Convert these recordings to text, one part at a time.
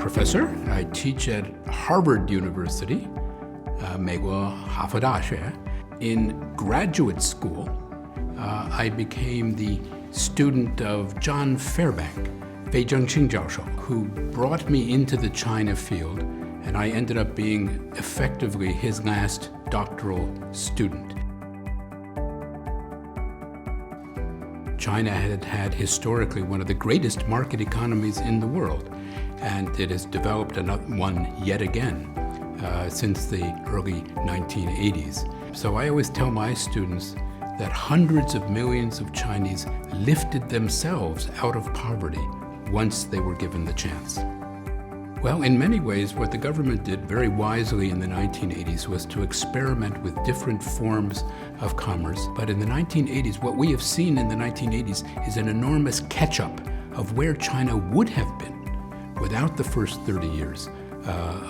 professor. I teach at Harvard University, 美国哈佛大学. In graduate school, I became the student of John Fairbank, Fei Zhengqing 教授, who brought me into the China field, and I ended up being effectively his last doctoral student. China had historically one of the greatest market economies in the world, and it has developed one yet again since the early 1980s. So I always tell my students that hundreds of millions of Chinese lifted themselves out of poverty once they were given the chance. Well, in many ways, what the government did very wisely in the 1980s was to experiment with different forms of commerce. But in the 1980s, what we have seen in the 1980s is an enormous catch-up of where China would have been without the first 30 years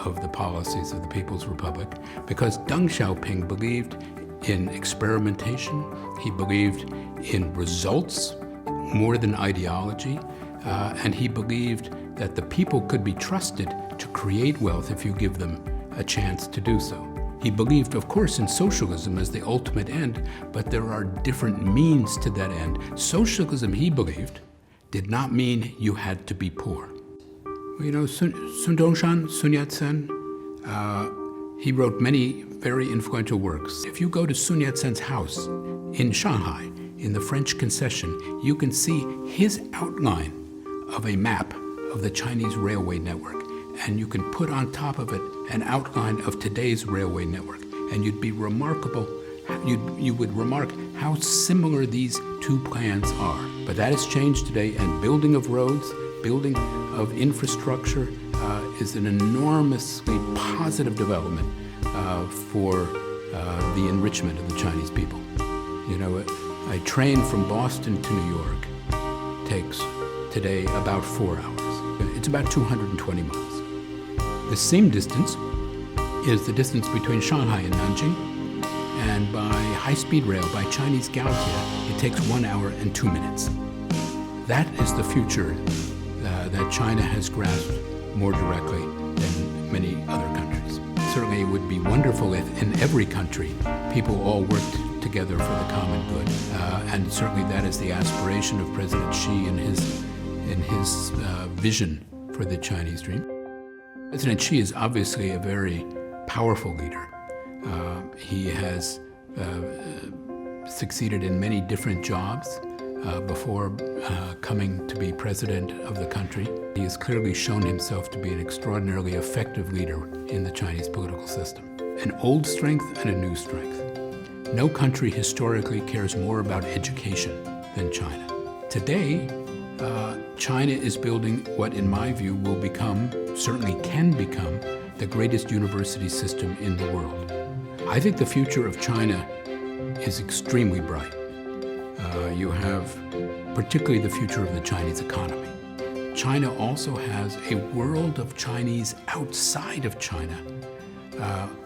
of the policies of the People's Republic, because Deng Xiaoping believed in experimentation, he believed in results more than ideology, and he believed that the people could be trusted to create wealth if you give them a chance to do so. He believed, of course, in socialism as the ultimate end, but there are different means to that end. Socialism, he believed, did not mean you had to be poor. You know, Sun Dongshan, Sun Yat-sen, he wrote many very influential works. If you go to Sun Yat-sen's house in Shanghai, in the French concession, you can see his outline of a map of the Chinese railway network, and you can put on top of it an outline of today's railway network, and you would remark how similar these two plans are. But that has changed today, and building of roads, building of infrastructure is an enormously positive development for the enrichment of the Chinese people. You know, a train from Boston to New York takes today about 4 hours. It's about 220 miles. The same distance is the distance between Shanghai and Nanjing, and by high-speed rail, by Chinese Gaotie, it takes 1 hour and 2 minutes. That is the future that China has grasped more directly than many other countries. Certainly it would be wonderful if in every country people all worked together for the common good, and certainly that is the aspiration of President Xi in his vision for the Chinese dream. President Xi is obviously a very powerful leader. He has succeeded in many different jobs before coming to be president of the country. He has clearly shown himself to be an extraordinarily effective leader in the Chinese political system. An old strength and a new strength. No country historically cares more about education than China. Today, China is building what, in my view, will become, certainly can become, the greatest university system in the world. I think the future of China is extremely bright. You have particularly the future of the Chinese economy. China also has a world of Chinese outside of China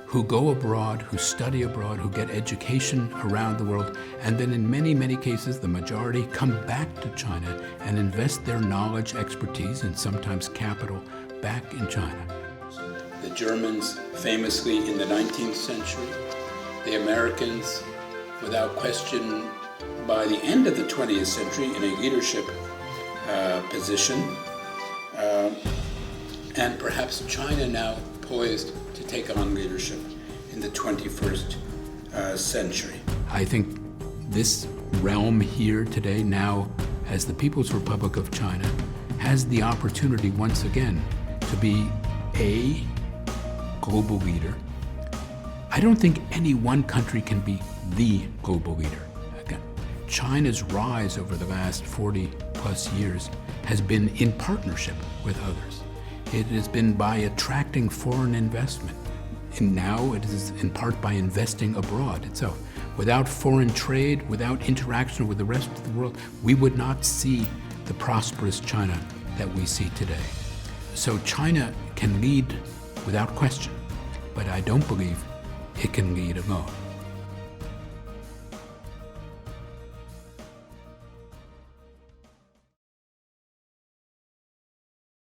who go abroad, who study abroad, who get education around the world, and then in many, many cases, the majority come back to China and invest their knowledge, expertise, and sometimes capital back in China. The Germans famously in the 19th century, the Americans, without question, by the end of the 20th century, in a leadership position, and perhaps China now poised to take on leadership in the 21st century. I think this realm here today now, as the People's Republic of China, has the opportunity once again to be a global leader. I don't think any one country can be the global leader. Again, China's rise over the last 40 plus years has been in partnership with others. It has been by attracting foreign investment, and now it is in part by investing abroad itself. Without foreign trade, without interaction with the rest of the world, we would not see the prosperous China that we see today. So China can lead without question, but I don't believe it can lead alone.